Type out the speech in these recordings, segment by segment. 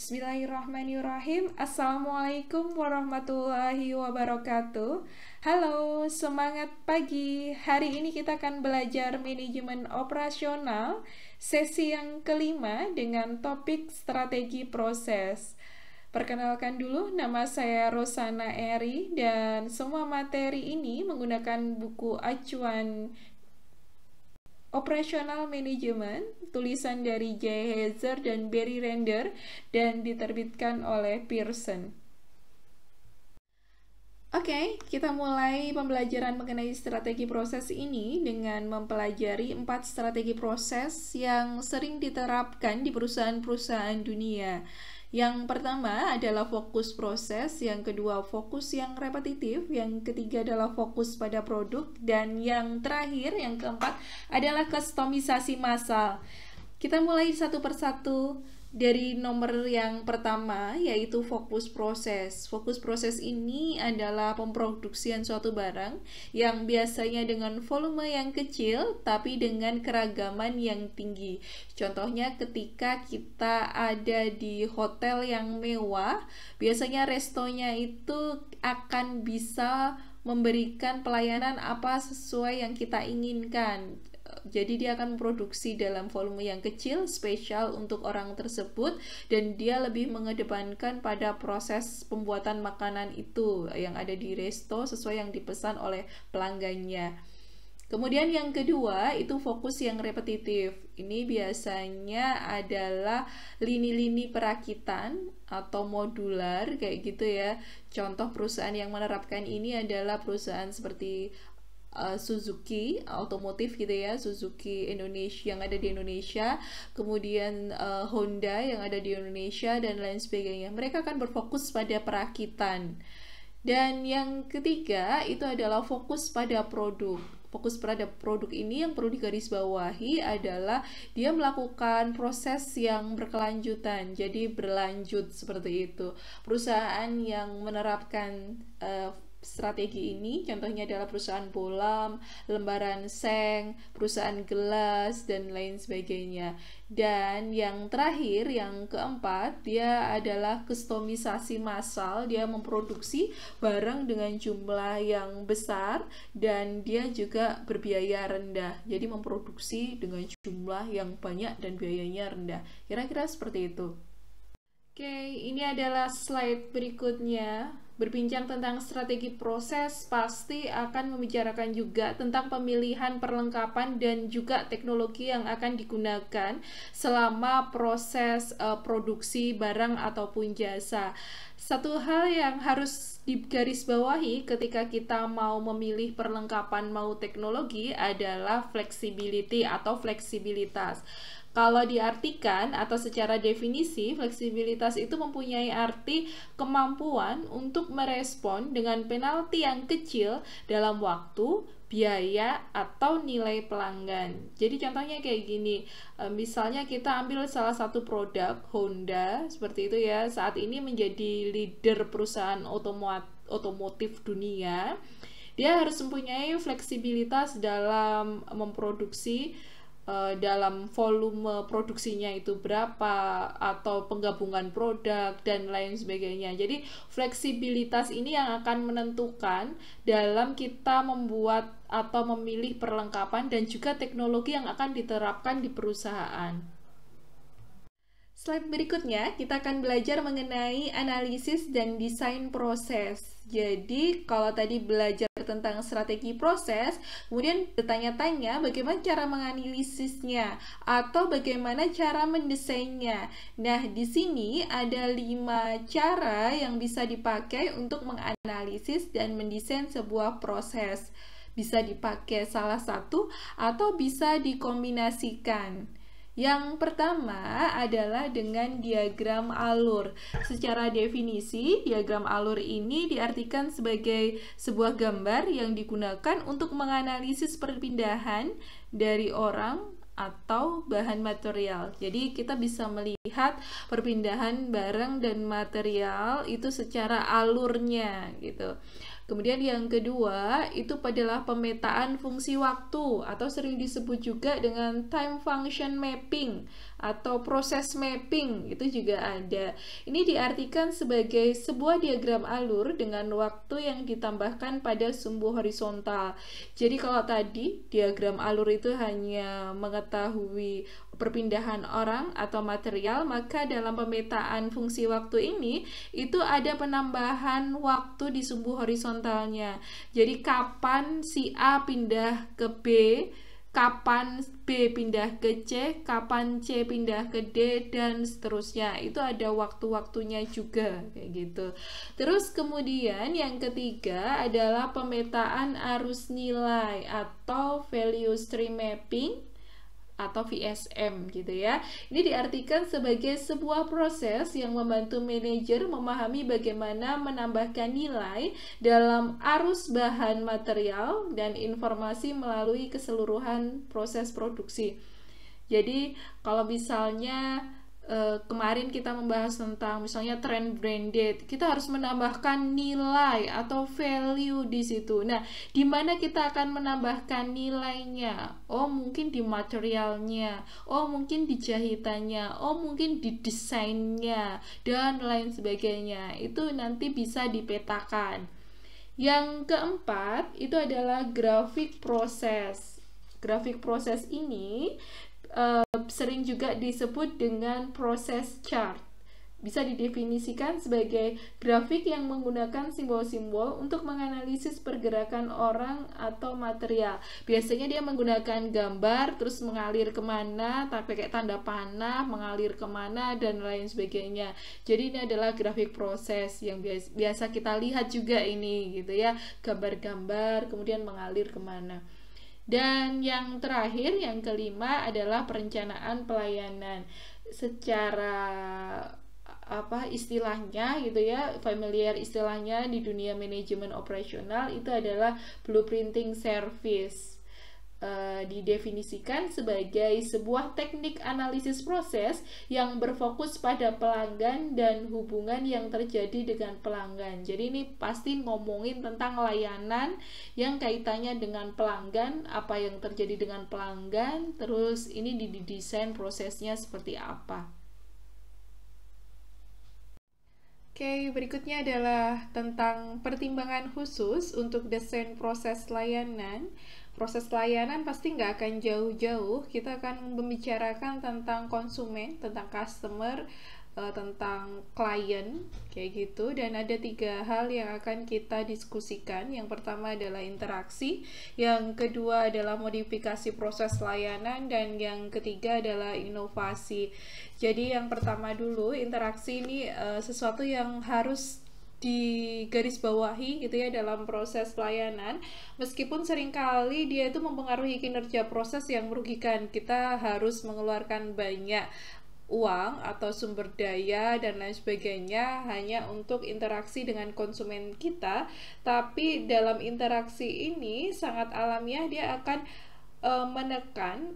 Bismillahirrahmanirrahim. Assalamualaikum warahmatullahi wabarakatuh. Halo, semangat pagi. Hari ini kita akan belajar manajemen operasional sesi yang kelima dengan topik strategi proses. Perkenalkan dulu, nama saya Rosana Eri dan semua materi ini menggunakan buku acuan Operational Management, tulisan dari J. Hazer dan Barry Render, dan diterbitkan oleh Pearson. Oke, kita mulai pembelajaran mengenai strategi proses ini dengan mempelajari 4 strategi proses yang sering diterapkan di perusahaan-perusahaan dunia. Yang pertama adalah fokus proses, yang kedua fokus yang repetitif, yang ketiga adalah fokus pada produk, dan yang terakhir, yang keempat adalah kustomisasi massal. Kita mulai satu persatu dari nomor yang pertama, yaitu fokus proses. Fokus proses ini adalah pemproduksian suatu barang yang biasanya dengan volume yang kecil tapi dengan keragaman yang tinggi. Contohnya ketika kita ada di hotel yang mewah, biasanya restonya itu akan bisa memberikan pelayanan apa sesuai yang kita inginkan. Jadi dia akan memproduksi dalam volume yang kecil, spesial untuk orang tersebut, dan dia lebih mengedepankan pada proses pembuatan makanan itu yang ada di resto sesuai yang dipesan oleh pelanggannya. Kemudian yang kedua itu fokus yang repetitif. Ini biasanya adalah lini-lini perakitan atau modular kayak gitu ya. Contoh perusahaan yang menerapkan ini adalah perusahaan seperti Suzuki otomotif gitu ya, Suzuki Indonesia yang ada di Indonesia, kemudian Honda yang ada di Indonesia dan lain sebagainya. Mereka akan berfokus pada perakitan. Dan yang ketiga itu adalah fokus pada produk. Fokus pada produk ini yang perlu digarisbawahi adalah dia melakukan proses yang berkelanjutan, jadi berlanjut seperti itu. Perusahaan yang menerapkan strategi ini contohnya adalah perusahaan bolam, lembaran seng, perusahaan gelas, dan lain sebagainya. Dan yang terakhir, yang keempat, dia adalah kustomisasi massal. Dia memproduksi barang dengan jumlah yang besar dan dia juga berbiaya rendah. Jadi memproduksi dengan jumlah yang banyak dan biayanya rendah. Kira-kira seperti itu. Oke, ini adalah slide berikutnya. Berbincang tentang strategi proses, pasti akan membicarakan juga tentang pemilihan perlengkapan dan juga teknologi yang akan digunakan selama proses produksi barang ataupun jasa. Satu hal yang harus digarisbawahi ketika kita mau memilih perlengkapan mau teknologi adalah flexibility atau fleksibilitas. Kalau diartikan atau secara definisi, fleksibilitas itu mempunyai arti kemampuan untuk merespon dengan penalti yang kecil dalam waktu, biaya, atau nilai pelanggan. Jadi contohnya kayak gini, misalnya kita ambil salah satu produk Honda, seperti itu ya, saat ini menjadi leader perusahaan otomotif dunia. Dia harus mempunyai fleksibilitas dalam memproduksi dalam volume produksinya itu berapa, atau penggabungan produk dan lain sebagainya. Jadi fleksibilitas ini yang akan menentukan dalam kita membuat atau memilih perlengkapan dan juga teknologi yang akan diterapkan di perusahaan. Slide berikutnya, kita akan belajar mengenai analisis dan desain proses. Jadi, kalau tadi belajar tentang strategi proses, kemudian bertanya-tanya bagaimana cara menganalisisnya atau bagaimana cara mendesainnya. Nah, di sini ada 5 cara yang bisa dipakai untuk menganalisis dan mendesain sebuah proses. Bisa dipakai salah satu atau bisa dikombinasikan. Yang pertama adalah dengan diagram alur. Secara definisi, diagram alur ini diartikan sebagai sebuah gambar yang digunakan untuk menganalisis perpindahan dari orang atau bahan material. Jadi kita bisa melihat melihat perpindahan barang dan material itu secara alurnya gitu. Kemudian yang kedua itu adalah pemetaan fungsi waktu atau sering disebut juga dengan time function mapping atau proses mapping, itu juga ada. Ini diartikan sebagai sebuah diagram alur dengan waktu yang ditambahkan pada sumbu horizontal. Jadi kalau tadi diagram alur itu hanya mengetahui perpindahan orang atau material, maka dalam pemetaan fungsi waktu ini itu ada penambahan waktu di sumbu horizontalnya. Jadi kapan si A pindah ke B, kapan B pindah ke C, kapan C pindah ke D, dan seterusnya. Itu ada waktu-waktunya juga kayak gitu. Terus kemudian yang ketiga adalah pemetaan arus nilai atau value stream mapping atau VSM gitu ya. Ini diartikan sebagai sebuah proses yang membantu manajer memahami bagaimana menambahkan nilai dalam arus bahan material dan informasi melalui keseluruhan proses produksi. Jadi kalau misalnya kemarin kita membahas tentang misalnya trend branded, kita harus menambahkan nilai atau value di situ. Nah, di mana kita akan menambahkan nilainya? Oh, mungkin di materialnya, oh mungkin di jahitannya, oh mungkin di desainnya, dan lain sebagainya. Itu nanti bisa dipetakan. Yang keempat itu adalah grafik proses. Grafik proses ini sering juga disebut dengan proses chart. Bisa didefinisikan sebagai grafik yang menggunakan simbol-simbol untuk menganalisis pergerakan orang atau material. Biasanya dia menggunakan gambar, terus mengalir kemana, tapi kayak tanda panah, mengalir kemana, dan lain sebagainya. Jadi ini adalah grafik proses yang biasa kita lihat juga ini gitu ya, gambar-gambar, kemudian mengalir kemana. Dan yang terakhir, yang kelima adalah perencanaan pelayanan. Secara istilahnya gitu ya, familiar istilahnya di dunia manajemen operasional itu adalah blueprinting service. Didefinisikan sebagai sebuah teknik analisis proses yang berfokus pada pelanggan dan hubungan yang terjadi dengan pelanggan. Jadi ini pasti ngomongin tentang layanan yang kaitannya dengan pelanggan, apa yang terjadi dengan pelanggan, terus ini didesain prosesnya seperti apa. Oke, berikutnya adalah tentang pertimbangan khusus untuk desain proses layanan. Proses layanan pasti nggak akan jauh-jauh, kita akan membicarakan tentang konsumen, tentang customer, tentang klien, kayak gitu. Dan ada 3 hal yang akan kita diskusikan. Yang pertama adalah interaksi, yang kedua adalah modifikasi proses layanan, dan yang ketiga adalah inovasi. Jadi yang pertama dulu, interaksi ini sesuatu yang harus digarisbawahi gitu ya dalam proses pelayanan, meskipun seringkali dia itu mempengaruhi kinerja proses yang merugikan. Kita harus mengeluarkan banyak uang atau sumber daya dan lain sebagainya hanya untuk interaksi dengan konsumen kita, tapi dalam interaksi ini sangat alamiah dia akan menekan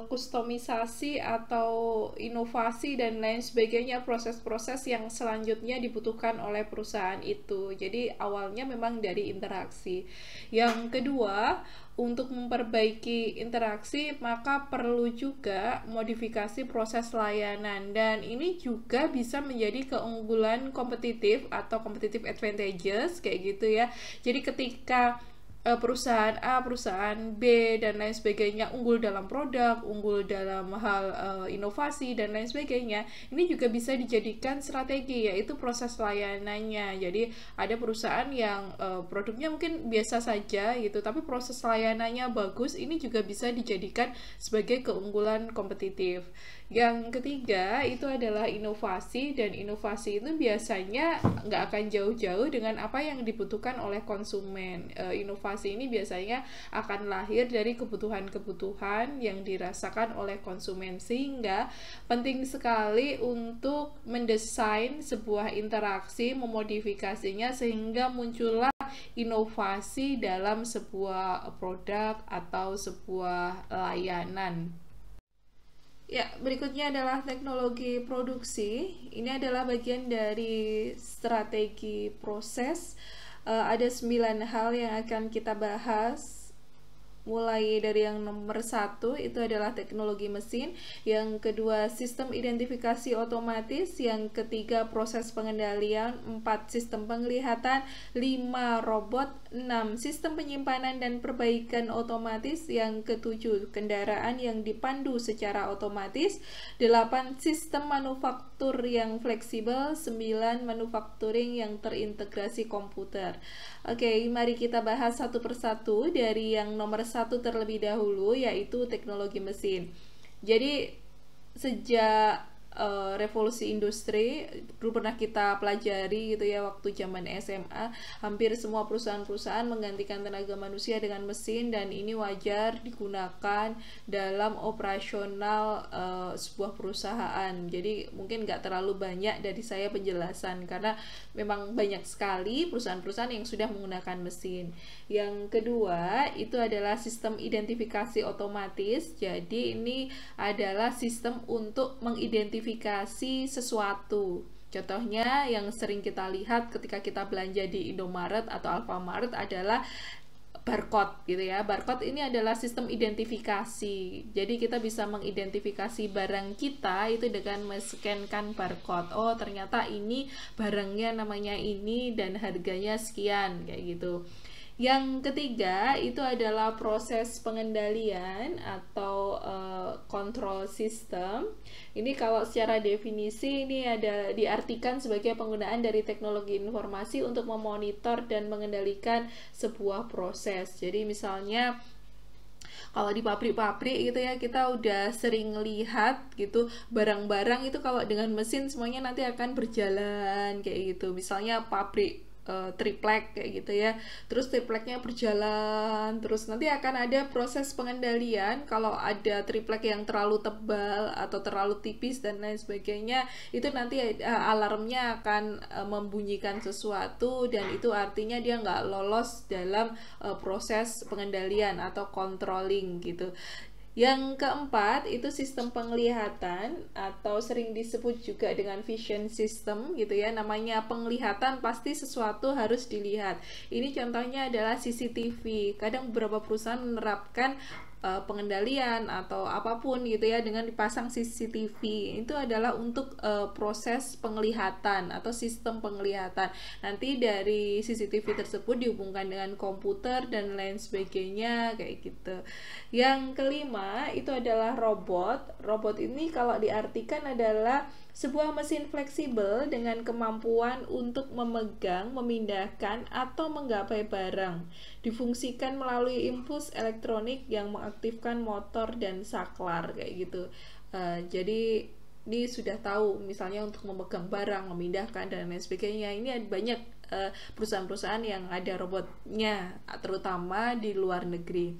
kustomisasi atau inovasi dan lain sebagainya, proses-proses yang selanjutnya dibutuhkan oleh perusahaan itu. Jadi awalnya memang dari interaksi. Yang kedua, untuk memperbaiki interaksi maka perlu juga modifikasi proses layanan, dan ini juga bisa menjadi keunggulan kompetitif atau competitive advantages kayak gitu ya. Jadi ketika perusahaan A, perusahaan B, dan lain sebagainya unggul dalam produk, unggul dalam hal inovasi, dan lain sebagainya, ini juga bisa dijadikan strategi, yaitu proses layanannya. Jadi ada perusahaan yang produknya mungkin biasa saja gitu, tapi proses layanannya bagus, ini juga bisa dijadikan sebagai keunggulan kompetitif. Yang ketiga itu adalah inovasi, dan inovasi itu biasanya nggak akan jauh-jauh dengan apa yang dibutuhkan oleh konsumen. Inovasi ini biasanya akan lahir dari kebutuhan-kebutuhan yang dirasakan oleh konsumen, sehingga penting sekali untuk mendesain sebuah interaksi, memodifikasinya sehingga muncullah inovasi dalam sebuah produk atau sebuah layanan. Ya, berikutnya adalah teknologi produksi. Ini adalah bagian dari strategi proses. Ada 9 hal yang akan kita bahas. Mulai dari yang nomor 1 itu adalah teknologi mesin, yang kedua sistem identifikasi otomatis, yang ketiga proses pengendalian, 4 sistem penglihatan, 5 robot, 6 sistem penyimpanan dan perbaikan otomatis, yang ketujuh kendaraan yang dipandu secara otomatis, 8 sistem manufaktur yang fleksibel, 9 manufacturing yang terintegrasi komputer. Oke, mari kita bahas satu persatu dari yang nomor 1 terlebih dahulu, yaitu teknologi mesin. Jadi sejak revolusi industri dulu pernah kita pelajari gitu ya waktu zaman SMA, hampir semua perusahaan-perusahaan menggantikan tenaga manusia dengan mesin, dan ini wajar digunakan dalam operasional sebuah perusahaan. Jadi mungkin nggak terlalu banyak dari saya penjelasan karena memang banyak sekali perusahaan-perusahaan yang sudah menggunakan mesin. Yang kedua itu adalah sistem identifikasi otomatis. Jadi ini adalah sistem untuk mengidentifikasi sesuatu. Contohnya yang sering kita lihat ketika kita belanja di Indomaret atau Alfamart adalah barcode gitu ya. Barcode ini adalah sistem identifikasi. Jadi kita bisa mengidentifikasi barang kita itu dengan men-scan-kan barcode. Oh, ternyata ini barangnya namanya ini dan harganya sekian kayak gitu. Yang ketiga itu adalah proses pengendalian atau control system. Ini kalau secara definisi ini ada diartikan sebagai penggunaan dari teknologi informasi untuk memonitor dan mengendalikan sebuah proses. Jadi misalnya kalau di pabrik-pabrik gitu ya, kita udah sering lihat gitu barang-barang itu kalau dengan mesin semuanya nanti akan berjalan kayak gitu. Misalnya pabrik triplek kayak gitu ya, terus tripleknya berjalan terus, nanti akan ada proses pengendalian kalau ada triplek yang terlalu tebal atau terlalu tipis dan lain sebagainya, itu nanti alarmnya akan membunyikan sesuatu dan itu artinya dia nggak lolos dalam proses pengendalian atau controlling gitu. Yang keempat itu sistem penglihatan atau sering disebut juga dengan vision system gitu ya. Namanya penglihatan pasti sesuatu harus dilihat. Ini contohnya adalah CCTV. Kadang beberapa perusahaan menerapkan pengendalian atau apapun gitu ya dengan dipasang CCTV. Itu adalah untuk proses penglihatan atau sistem penglihatan. Nanti dari CCTV tersebut dihubungkan dengan komputer dan lain sebagainya kayak gitu. Yang kelima itu adalah robot. Robot ini kalau diartikan adalah sebuah mesin fleksibel dengan kemampuan untuk memegang, memindahkan, atau menggapai barang. Difungsikan melalui impuls elektronik yang mengaktifkan motor dan saklar kayak gitu. Jadi ini sudah tahu misalnya untuk memegang barang, memindahkan dan lain sebagainya. Ini ada banyak perusahaan-perusahaan yang ada robotnya, terutama di luar negeri.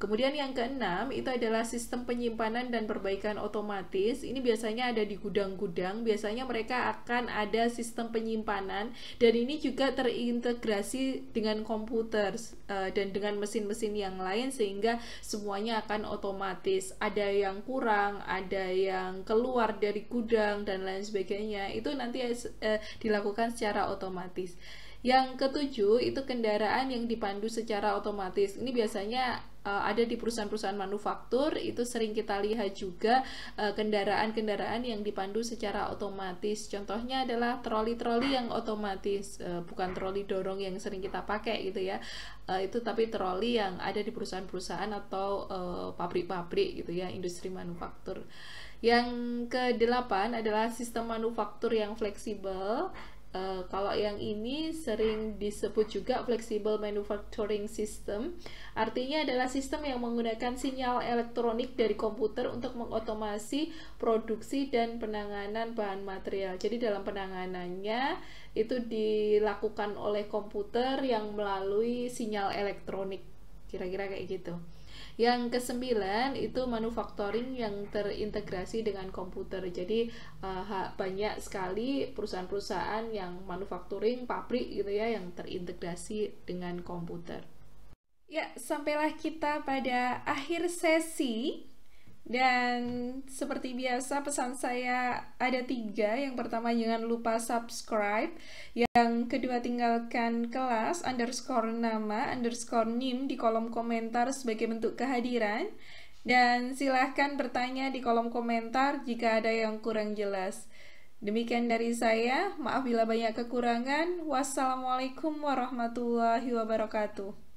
Kemudian yang keenam itu adalah sistem penyimpanan dan perbaikan otomatis. Ini biasanya ada di gudang-gudang. Biasanya mereka akan ada sistem penyimpanan dan ini juga terintegrasi dengan komputer dan dengan mesin-mesin yang lain sehingga semuanya akan otomatis. Ada yang kurang, ada yang keluar dari gudang dan lain sebagainya. Itu nanti dilakukan secara otomatis. Yang ketujuh itu kendaraan yang dipandu secara otomatis. Ini biasanya ada di perusahaan-perusahaan manufaktur, itu sering kita lihat juga kendaraan-kendaraan yang dipandu secara otomatis. Contohnya adalah troli-troli yang otomatis, bukan troli dorong yang sering kita pakai gitu ya. Itu tapi troli yang ada di perusahaan-perusahaan atau pabrik-pabrik gitu ya, industri manufaktur. Yang kedelapan adalah sistem manufaktur yang fleksibel. Kalau yang ini sering disebut juga flexible manufacturing system, artinya adalah sistem yang menggunakan sinyal elektronik dari komputer untuk mengotomasi produksi dan penanganan bahan material. Jadi dalam penanganannya itu dilakukan oleh komputer yang melalui sinyal elektronik, kira-kira kayak gitu. Yang kesembilan itu manufacturing yang terintegrasi dengan komputer. Jadi banyak sekali perusahaan-perusahaan yang manufacturing, pabrik gitu ya, yang terintegrasi dengan komputer. Ya, sampailah kita pada akhir sesi Dan seperti biasa pesan saya ada 3. Yang pertama jangan lupa subscribe. Yang kedua tinggalkan kelas _nama_nim di kolom komentar sebagai bentuk kehadiran. Dan silahkan bertanya di kolom komentar jika ada yang kurang jelas. Demikian dari saya, maaf bila banyak kekurangan. Wassalamualaikum warahmatullahi wabarakatuh.